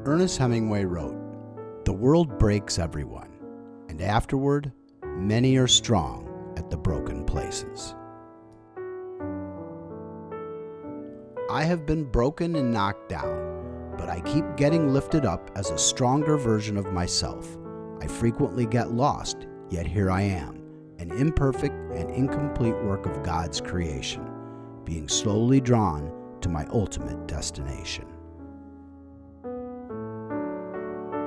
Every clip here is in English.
Ernest Hemingway wrote, "The world breaks everyone, and afterward, many are strong at the broken places." I have been broken and knocked down, but I keep getting lifted up as a stronger version of myself. I frequently get lost, yet here I am, an imperfect and incomplete work of God's creation, being slowly drawn to my ultimate destination.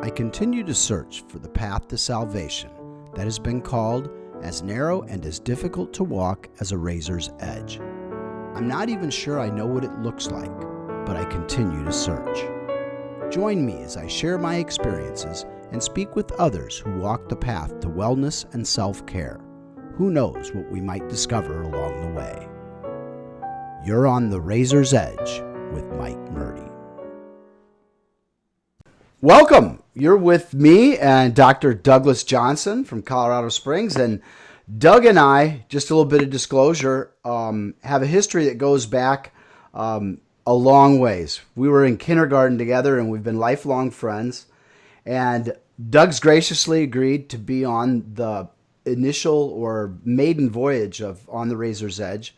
I continue to search for the path to salvation that has been called as narrow and as difficult to walk as a razor's edge. I'm not even sure I know what it looks like, but I continue to search. Join me as I share my experiences and speak with others who walk the path to wellness and self-care. Who knows what we might discover along the way. You're on the Razor's Edge with Mike Murdy. Welcome. You're with me and Dr. Douglas Johnson from Colorado Springs. And Doug and I, just a little bit of disclosure, have a history that goes back a long ways. We were in kindergarten together and we've been lifelong friends. And Doug's graciously agreed to be on the initial or maiden voyage of On the Razor's Edge.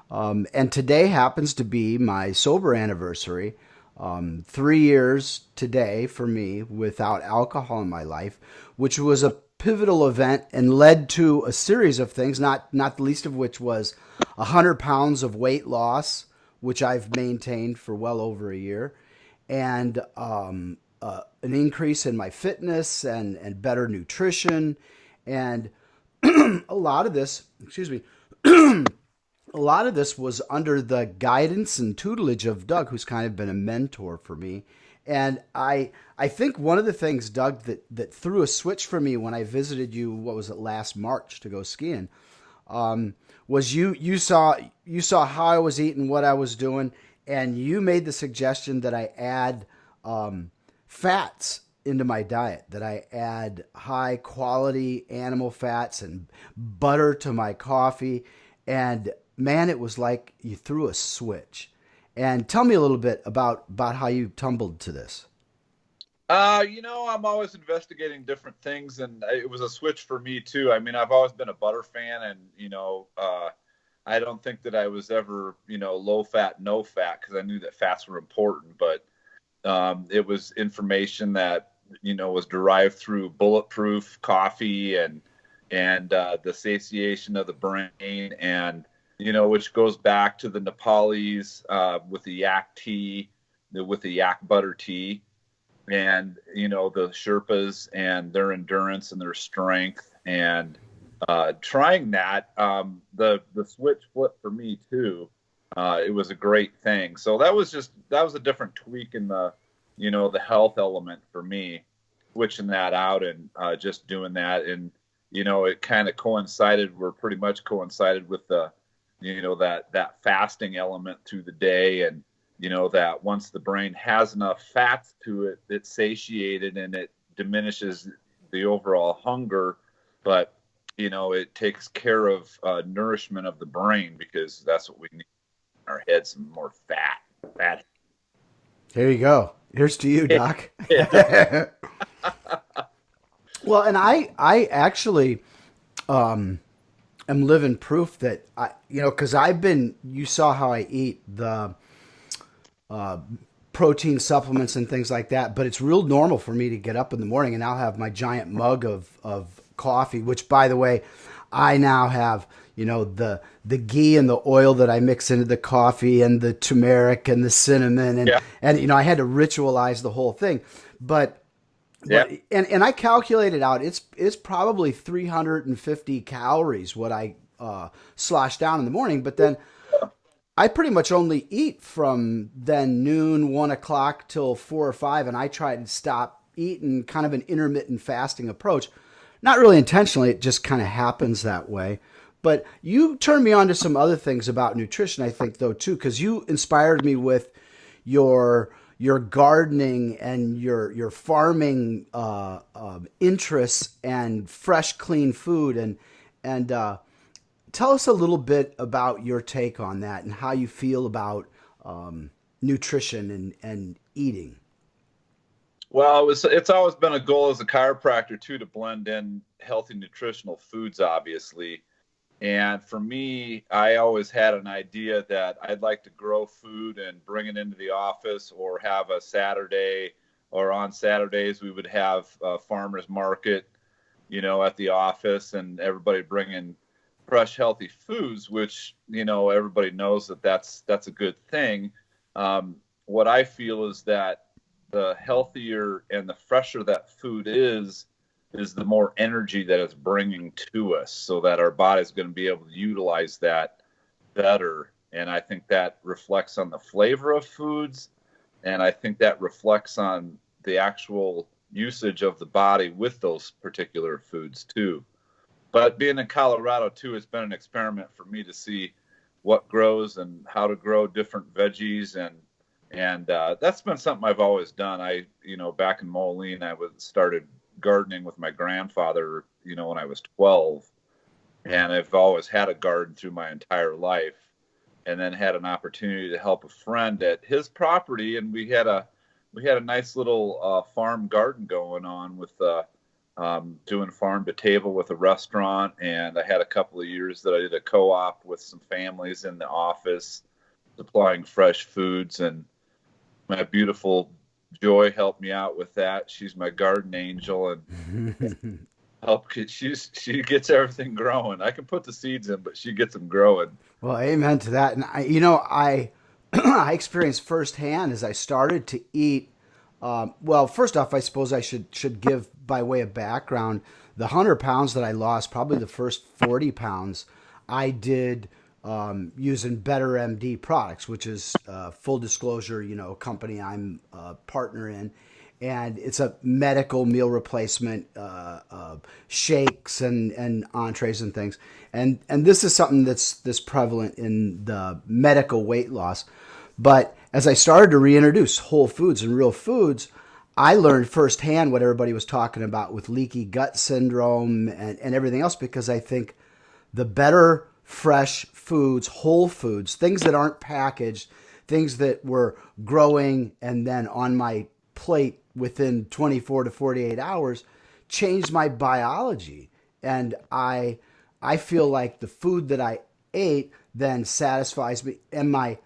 And today happens to be my sober anniversary. 3 years today for me without alcohol in my life, which was a pivotal event and led to a series of things, not the least of which was 100 pounds of weight loss, which I've maintained for well over a year, and an increase in my fitness and better nutrition. And a lot of this, a lot of this was under the guidance and tutelage of Doug, who's kind of been a mentor for me. And I think one of the things, Doug, that threw a switch for me when I visited you, what was it, last March to go skiing, was you saw how I was eating, what I was doing, and you made the suggestion that I add fats into my diet, that I add high quality animal fats and butter to my coffee. And man, it was like you threw a switch. And tell me a little bit about how you tumbled to this. I'm always investigating different things, and it was a switch for me too. I mean, I've always been a butter fan, and I don't think that I was ever, low fat, no fat, because I knew that fats were important. But it was information that was derived through bulletproof coffee and the satiation of the brain, and which goes back to the Nepalese with the yak tea, with the yak butter tea, and the Sherpas and their endurance and their strength, and trying that, the switch flipped for me too. It was a great thing. So that was a different tweak in the the health element for me, switching that out and just doing that. And it kind of pretty much coincided with the that fasting element through the day, and that once the brain has enough fats to it, it's satiated and it diminishes the overall hunger, but it takes care of nourishment of the brain, because that's what we need in our head, some more fat. There you go. Here's to you, Doc. Yeah. Well, and I actually am living proof that because you saw how I eat the protein supplements and things like that, but it's real normal for me to get up in the morning and I'll have my giant mug of coffee, which, by the way, I now have, the ghee and the oil that I mix into the coffee and the turmeric and the cinnamon and I had to ritualize the whole thing. But and I calculated out it's probably 350 calories what I slosh down in the morning, but then I pretty much only eat from then noon, 1 o'clock till 4 or 5, and I try to stop eating, kind of an intermittent fasting approach. Not really intentionally, it just kind of happens that way. But you turned me on to some other things about nutrition, I think, though, too, because you inspired me with your gardening and your farming interests and fresh, clean food. And tell us a little bit about your take on that and how you feel about nutrition and eating. Well, it's always been a goal as a chiropractor too to blend in healthy nutritional foods, obviously. And for me, I always had an idea that I'd like to grow food and bring it into the office, or have a Saturday, or on Saturdays we would have a farmers market, at the office, and everybody bring in fresh, healthy foods, which, everybody knows that that's a good thing. What I feel is that the healthier and the fresher that food is the more energy that it's bringing to us, so that our body's going to be able to utilize that better. And I think that reflects on the flavor of foods. And I think that reflects on the actual usage of the body with those particular foods too. But being in Colorado too has been an experiment for me to see what grows and how to grow different veggies, and that's been something I've always done. Back in Moline, I started gardening with my grandfather, when I was 12, and I've always had a garden through my entire life, and then had an opportunity to help a friend at his property, and we had a nice little farm garden going on with doing farm to table with a restaurant. And I had a couple of years that I did a co-op with some families in the office, supplying fresh foods, and my beautiful Joy helped me out with that. She's my garden angel, and she gets everything growing. I can put the seeds in, but she gets them growing. Well, amen to that. And I I experienced firsthand as I started to eat. Well, first off, I suppose I should give by way of background. The 100 pounds that I lost, probably the first 40 pounds, I did using Better MD products, which is full disclosure, a company I'm a partner in, and it's a medical meal replacement, shakes and entrees and things, and this is something that's prevalent in the medical weight loss. But as I started to reintroduce whole foods and real foods, I learned firsthand what everybody was talking about with leaky gut syndrome and everything else, because I think the better fresh foods, whole foods, things that aren't packaged, things that were growing and then on my plate within 24 to 48 hours, changed my biology. And I feel like the food that I ate then satisfies me, and my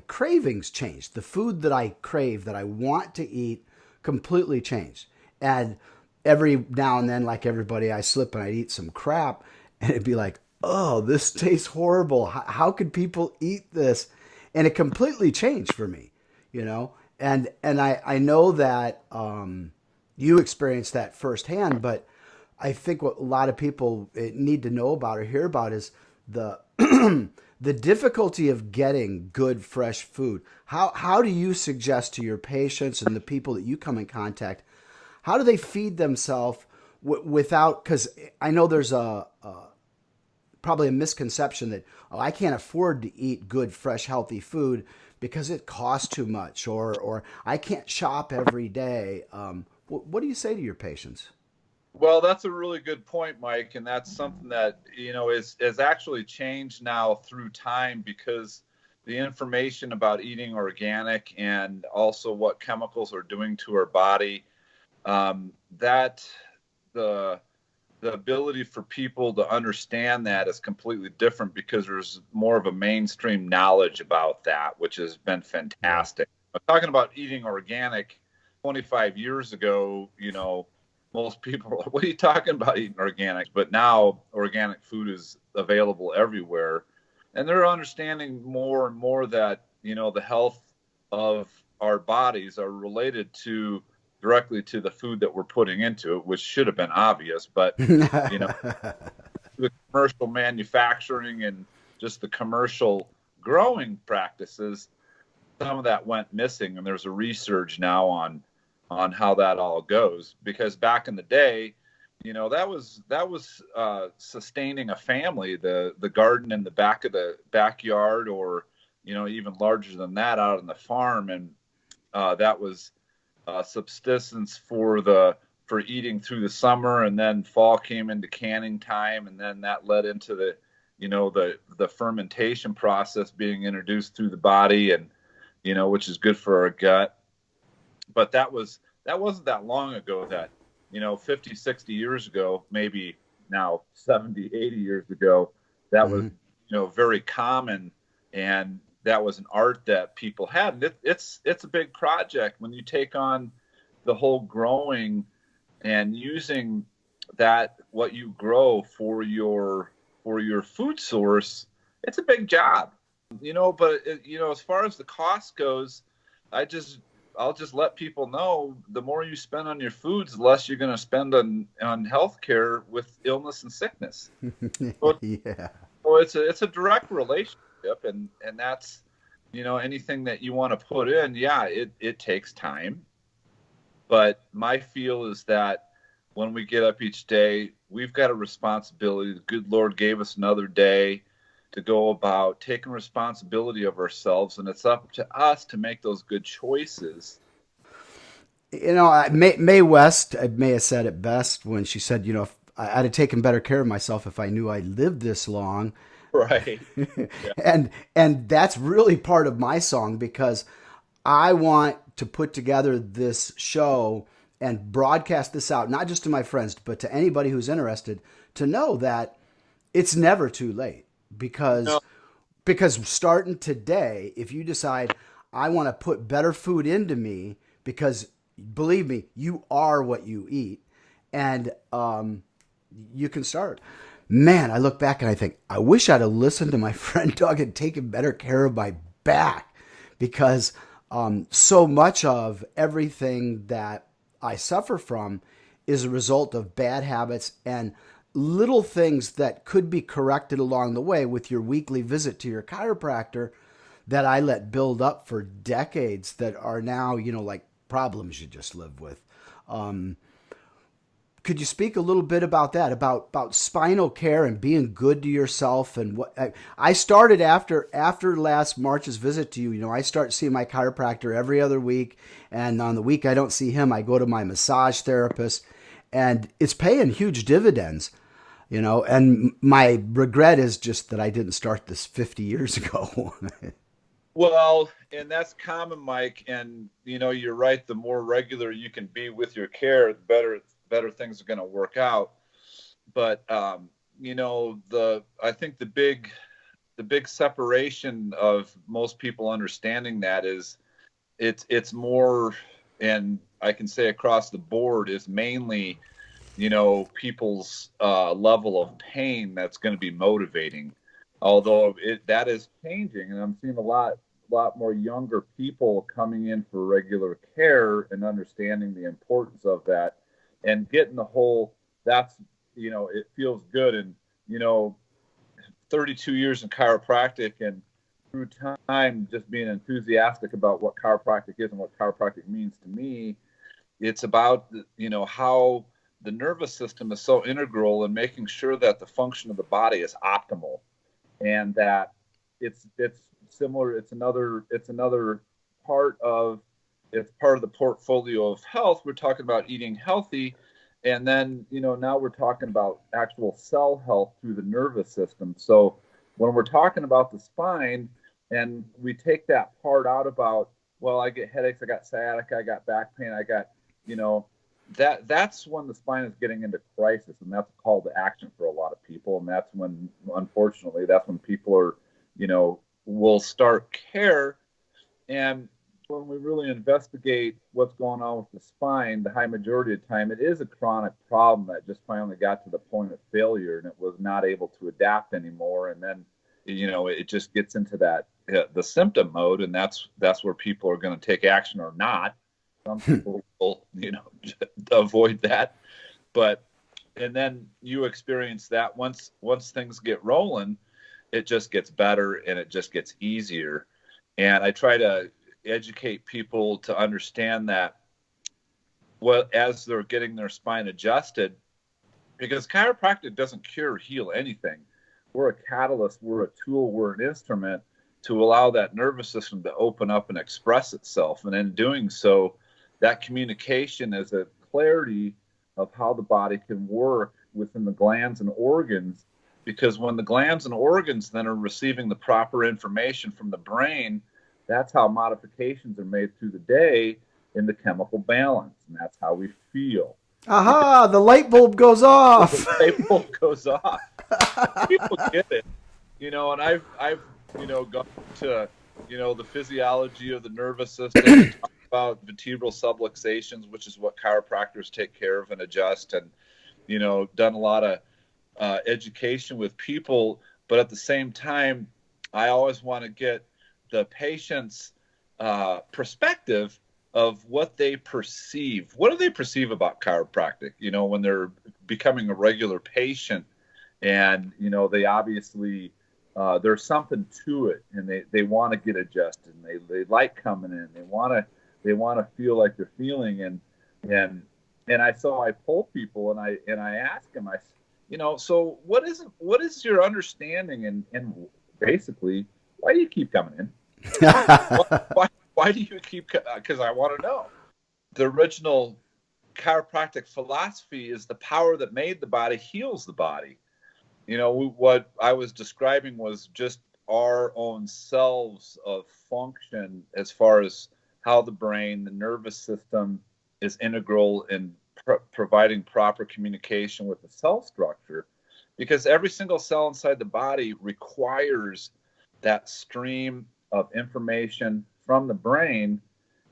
cravings changed. The food that I crave, that I want to eat, completely changed. And every now and then, like everybody, I slip and I'd eat some crap, and it'd be like, oh, this tastes horrible. How could people eat this? And it completely changed for me, And I know that you experienced that firsthand, but I think what a lot of people need to know about or hear about is the the difficulty of getting good fresh food. How do you suggest to your patients and the people that you come in contact, how do they feed themselves without? Because I know there's probably a misconception that, oh, I can't afford to eat good, fresh, healthy food because it costs too much, or I can't shop every day. What do you say to your patients? Well, that's a really good point, Mike, and that's something that is actually changed now through time, because the information about eating organic and also what chemicals are doing to our body, that the ability for people to understand that is completely different, because there's more of a mainstream knowledge about that, which has been fantastic. I'm talking about eating organic 25 years ago, most people are like, what are you talking about eating organic? But now organic food is available everywhere. And they're understanding more and more that, the health of our bodies are related directly to the food that we're putting into it, which should have been obvious. But, the commercial manufacturing and just the commercial growing practices, some of that went missing. And there's a resurge now on how that all goes, because back in the day, that was sustaining a family, the garden in the back of the backyard, or even larger than that out on the farm, and that was subsistence for eating through the summer, and then fall came into canning time, and then that led into the fermentation process being introduced through the body, and which is good for our gut. But that was that wasn't that long ago that, 50, 60 years ago, maybe now 70, 80 years ago, that was, Hmm. very common. And that was an art that people had. And it's a big project when you take on the whole growing and using that, what you grow for your food source. It's a big job, but as far as the cost goes, I just I'll just let people know the more you spend on your foods, the less you're going to spend on healthcare with illness and sickness. So, Yeah. so it's a direct relationship, and that's, anything that you want to put in. Yeah, it takes time, but my feel is that when we get up each day, we've got a responsibility. The good Lord gave us another day to go about taking responsibility of ourselves, and it's up to us to make those good choices. Mae West may have said it best when she said, if I'd have taken better care of myself if I knew I lived this long. Right. Yeah. And that's really part of my song because I want to put together this show and broadcast this out, not just to my friends, but to anybody who's interested to know that it's never too late No. because starting today, if you decide I want to put better food into me, because believe me, you are what you eat, and you can start. Man, I look back and I think I wish I'd have listened to my friend Doug and taken better care of my back, because so much of everything that I suffer from is a result of bad habits and little things that could be corrected along the way with your weekly visit to your chiropractor that I let build up for decades that are now, like problems you just live with. Um, could you speak a little bit about that, about spinal care and being good to yourself? And what I started after last March's visit to you, I start seeing my chiropractor every other week, and on the week I don't see him, I go to my massage therapist, and it's paying huge dividends. And my regret is just that I didn't start this 50 years ago. Well, and that's common, Mike. And you're right. The more regular you can be with your care, the better things are going to work out. But the I think the big separation of most people understanding that is it's more, and I can say across the board, is mainly people's level of pain that's going to be motivating. Although that is changing, and I'm seeing a lot more younger people coming in for regular care and understanding the importance of that, and getting the whole, that's, it feels good. And 32 years in chiropractic, and through time just being enthusiastic about what chiropractic is and what chiropractic means to me, it's about how the nervous system is so integral in making sure that the function of the body is optimal, and that it's similar. It's another part of it's part of the portfolio of health. We're talking about eating healthy, and then now we're talking about actual cell health through the nervous system. So when we're talking about the spine, and we take that part out about, well, I get headaches, I got sciatica, I got back pain, I got you know that's when the spine is getting into crisis, and that's a call to action for a lot of people. And that's when, unfortunately, that's when people are, will start care. And when we really investigate what's going on with the spine, the high majority of the time, it is a chronic problem that just finally got to the point of failure, and it was not able to adapt anymore. And then, it just gets into that, the symptom mode, and that's where people are going to take action or not. Some people will, avoid that, but and then you experience that once things get rolling, it just gets better and it just gets easier. And I try to educate people to understand that, well, as they're getting their spine adjusted, because chiropractic doesn't cure or heal anything. We're a catalyst, we're a tool, we're an instrument to allow that nervous system to open up and express itself. And in doing so, that communication is a clarity of how the body can work within the glands and organs. Because when the glands and organs then are receiving the proper information from the brain, that's how modifications are made through the day into chemical balance, and that's how we feel. Aha, the light bulb goes off. The light bulb goes off. People get it, and I've gone to, the physiology of the nervous system and talk about vertebral subluxations, which is what chiropractors take care of and adjust, and, done a lot of education with people. But at the same time, I always want to get the patient's perspective of what they perceive. What do they perceive about chiropractic? When they're becoming a regular patient, and they obviously there's something to it, and they want to get adjusted, and they like coming in. They want to feel like they're feeling, and I pull people, and I ask them, so what is your understanding, and basically, why do you keep coming in? Why do you keep? Because I want to know. The original chiropractic philosophy is the power that made the body heals the body. What I was describing was just our own selves of function as far as how the brain, the nervous system is integral in providing proper communication with the cell structure, because every single cell inside the body requires that stream of information from the brain,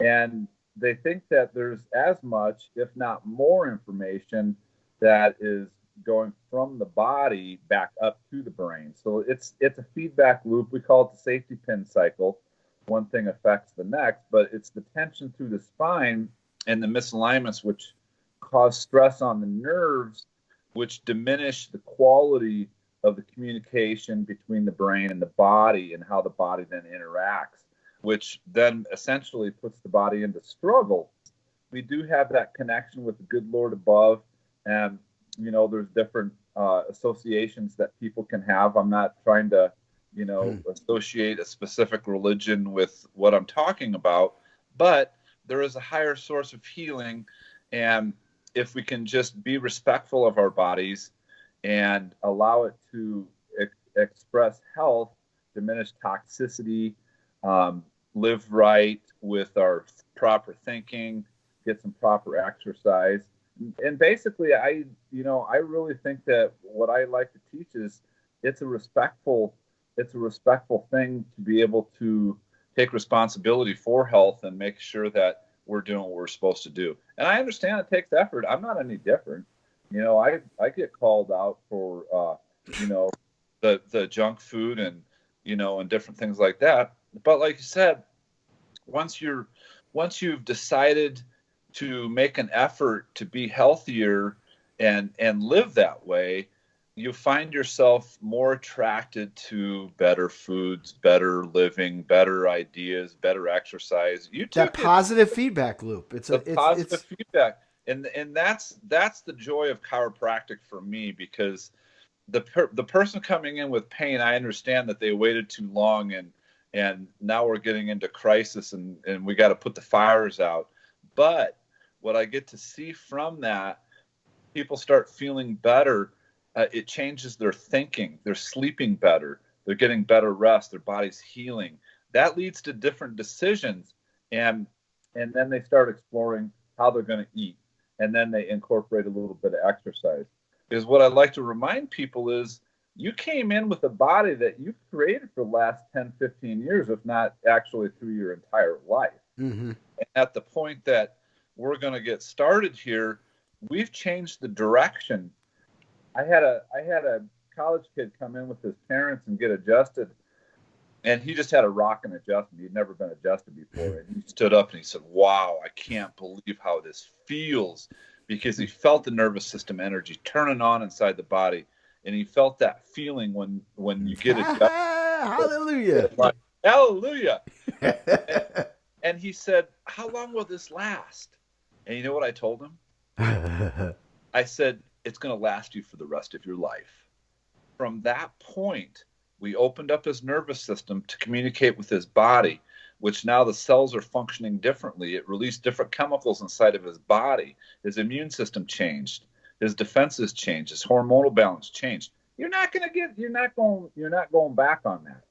and they think that there's as much, if not more, information that is going from the body back up to the brain. So it's a feedback loop. We call it the safety pin cycle. One thing affects the next, but it's the tension through the spine and the misalignments which cause stress on the nerves, which diminish the quality of the communication between the brain and the body, and how the body then interacts, which then essentially puts the body into struggle. We do have that connection with the good Lord above, and there's different associations that people can have. I'm not trying to associate a specific religion with what I'm talking about, but there is a higher source of healing, and if we can just be respectful of our bodies and allow it to express health, diminish toxicity, live right with our proper thinking, get some proper exercise. And basically, I really think that what I like to teach is it's a respectful thing to be able to take responsibility for health and make sure that we're doing what we're supposed to do. And I understand it takes effort. I'm not any different. I get called out for the junk food and and different things like that. But like you said, once you've decided to make an effort to be healthier and live that way, you find yourself more attracted to better foods, better living, better ideas, better exercise. That positive feedback loop. It's positive feedback, and that's the joy of chiropractic for me, because the person coming in with pain, I understand that they waited too long, and now we're getting into crisis, and we got to put the fires out. But what I get to see from that, people start feeling better. It changes their thinking. They're sleeping better. They're getting better rest. Their body's healing. That leads to different decisions. And then they start exploring how they're going to eat. And then they incorporate a little bit of exercise. Because what I like to remind people is you came in with a body that you've created for the last 10, 15 years, if not actually through your entire life. Mm-hmm. And at the point that we're going to get started here, we've changed the direction. I had a college kid come in with his parents and get adjusted, and he just had a rocking adjustment. He'd never been adjusted before, and he stood up and he said, "Wow, I can't believe how this feels," because he felt the nervous system energy turning on inside the body, and he felt that feeling when you get adjusted. Hallelujah! Hallelujah! And he said, "How long will this last?" And you know what I told him? I said, "It's going to last you for the rest of your life." From that point, we opened up his nervous system to communicate with his body, which now the cells are functioning differently. It released different chemicals inside of his body. His immune system changed. His defenses changed. His hormonal balance changed. You're not going back on that.